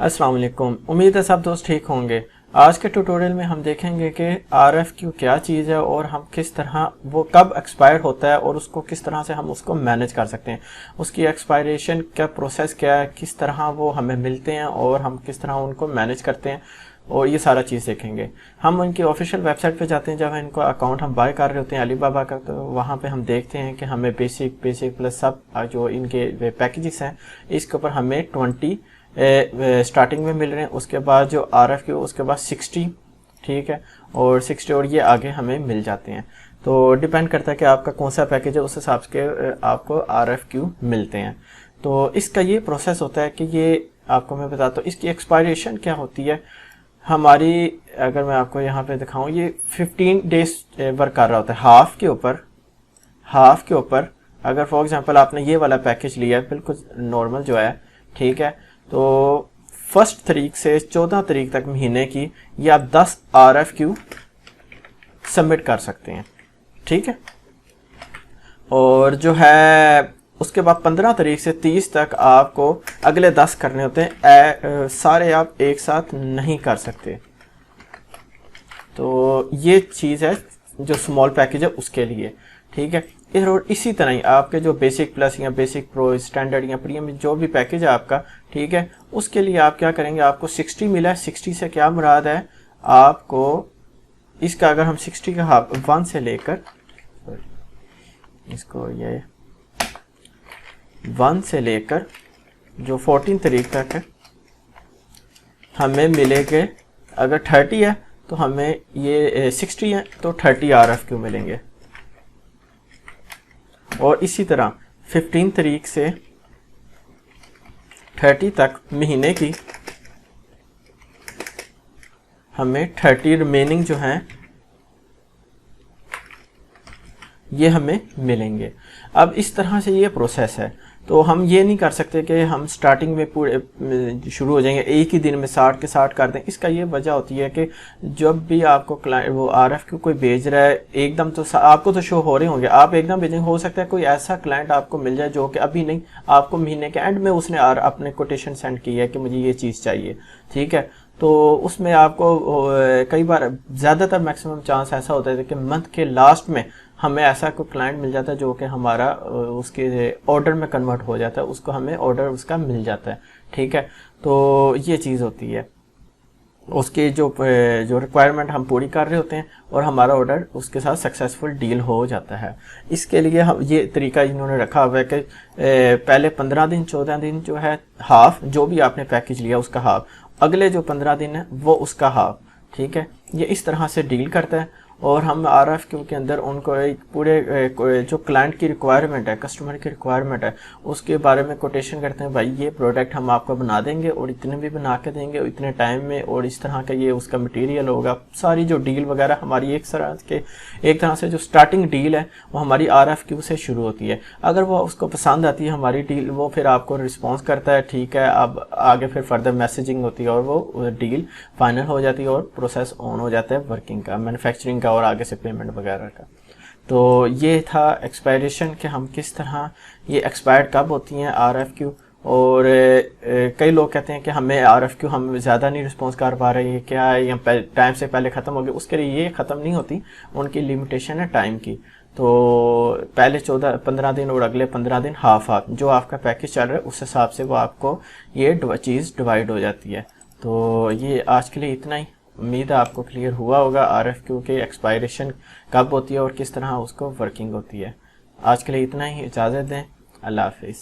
अस्सलाम वालेकुम। उम्मीद है सब दोस्त ठीक होंगे। आज के ट्यूटोरियल में हम देखेंगे कि RFQ क्या चीज़ है और हम किस तरह वो कब एक्सपायर होता है और उसको किस तरह से हम उसको मैनेज कर सकते हैं, उसकी एक्सपायरेशन का प्रोसेस क्या है, किस तरह वो हमें मिलते हैं और हम किस तरह उनको मैनेज करते हैं, और ये सारा चीज़ देखेंगे। हम उनकी ऑफिशियल वेबसाइट पे जाते हैं, जब इनको अकाउंट हम बाय कर रहे होते हैं अलीबाबा का, तो वहाँ पे हम देखते हैं कि हमें बेसिक प्लस सब जो इनके पैकेजेस हैं इसके ऊपर हमें 20 स्टार्टिंग में मिल रहे हैं। उसके बाद जो RFQ उसके बाद 60, ठीक है, और 60 और ये आगे हमें मिल जाते हैं। तो डिपेंड करता है कि आपका कौन सा पैकेज है, उस हिसाब से आपको RFQ मिलते हैं। तो इसका ये प्रोसेस होता है कि ये आपको मैं बताता हूँ इसकी एक्सपायरेशन क्या होती है हमारी। अगर मैं आपको यहाँ पे दिखाऊँ, ये 15 डेज वर्क कर रहा होता है हाफ के ऊपर। अगर फॉर एग्जांपल आपने ये वाला पैकेज लिया है बिल्कुल नॉर्मल जो है, ठीक है, तो 1 तारीख से 14 तारीख तक महीने की ये आप 10 RFQ सबमिट कर सकते हैं, ठीक है। और जो है उसके बाद 15 तारीख से 30 तक आपको अगले 10 करने होते हैं। सारे आप एक साथ नहीं कर सकते। तो ये चीज़ है जो स्मॉल पैकेज है उसके लिए, ठीक है। और इसी तरह ही आपके जो बेसिक प्लस या बेसिक प्रो स्टैंडर्ड या प्रीमियम जो भी पैकेज है आपका, ठीक है, उसके लिए आप क्या करेंगे, आपको 60 मिला है। 60 से क्या मुराद है आपको, इसका अगर हम 60 का हाफ 1 से लेकर इसको ये 1 से लेकर जो 14 तारीख तक है हमें मिलेंगे। अगर 30 है तो हमें ये 60 है तो 30 RFQ मिलेंगे। और इसी तरह 15 तारीख से 30 तक महीने की हमें 30 रिमेनिंग जो हैं ये हमें मिलेंगे। अब इस तरह से ये प्रोसेस है। तो हम ये नहीं कर सकते कि हम स्टार्टिंग में पूरे शुरू हो जाएंगे एक ही दिन में 60 के 60 कर दें। इसका ये वजह होती है कि जब भी आपको क्लाइंट वो RFQ कोई भेज रहा है एकदम, तो आपको तो शो हो रहे होंगे, आप एकदम भेजेंगे। हो सकता है कोई ऐसा क्लाइंट आपको मिल जाए जो कि अभी नहीं, आपको महीने के एंड में उसने अपने कोटेशन सेंड किया है कि मुझे ये चीज़ चाहिए, ठीक है। तो उसमें आपको कई बार ज़्यादातर मैक्सिमम चांस ऐसा होता है कि मंथ के लास्ट में हमें ऐसा कोई क्लाइंट मिल जाता है जो कि हमारा उसके ऑर्डर में कन्वर्ट हो जाता है, उसको हमें ऑर्डर उसका मिल जाता है, ठीक है। तो ये चीज़ होती है, उसकी जो रिक्वायरमेंट हम पूरी कर रहे होते हैं और हमारा ऑर्डर उसके साथ सक्सेसफुल डील हो जाता है। इसके लिए हम ये तरीका इन्होंने रखा हुआ है कि पहले 15 दिन 14 दिन जो है हाफ, जो भी आपने पैकेज लिया उसका हाफ, अगले जो 15 दिन है वो उसका हाफ, ठीक है। ये इस तरह से डील करता है। और हम RFQ के अंदर उनको एक पूरे जो क्लाइंट की रिक्वायरमेंट है, कस्टमर की रिक्वायरमेंट है, उसके बारे में कोटेशन करते हैं। भाई ये प्रोडक्ट हम आपको बना देंगे और इतने भी बना के देंगे और इतने टाइम में, और इस तरह का ये उसका मटेरियल होगा। सारी जो डील वगैरह हमारी एक तरह से जो स्टार्टिंग डील है वो हमारी RFQ से शुरू होती है। अगर वो उसको पसंद आती है हमारी डील, वो फिर आपको रिस्पॉन्स करता है, ठीक है। अब आगे फिर फर्दर मैसेजिंग होती है और वो डील फाइनल हो जाती है और प्रोसेस ऑन हो जाता है वर्किंग का, मैन्युफैक्चरिंग का और आगे से पेमेंट वगैरह का। तो ये था एक्सपायरेशन कि हम किस तरह ये एक्सपायर्ड कब होती हैं RFQ। और कई लोग कहते हैं कि हमें RFQ हम ज़्यादा नहीं रिस्पॉन्स कर पा रहे हैं, क्या है, या टाइम से पहले ख़त्म हो गई। उसके लिए ये ख़त्म नहीं होती, उनकी लिमिटेशन है टाइम की। तो पहले 15 दिन और अगले 15 दिन हाफ जो आपका पैकेज चल रहा है उस हिसाब से वो आपको ये चीज़ डिवाइड हो जाती है। तो ये आज के लिए इतना ही। उम्मीद है आपको क्लियर हुआ होगा RFQ के एक्सपायरेशन कब होती है और किस तरह उसको वर्किंग होती है। आज के लिए इतना ही, इजाज़त दें। अल्लाह हाफिज़।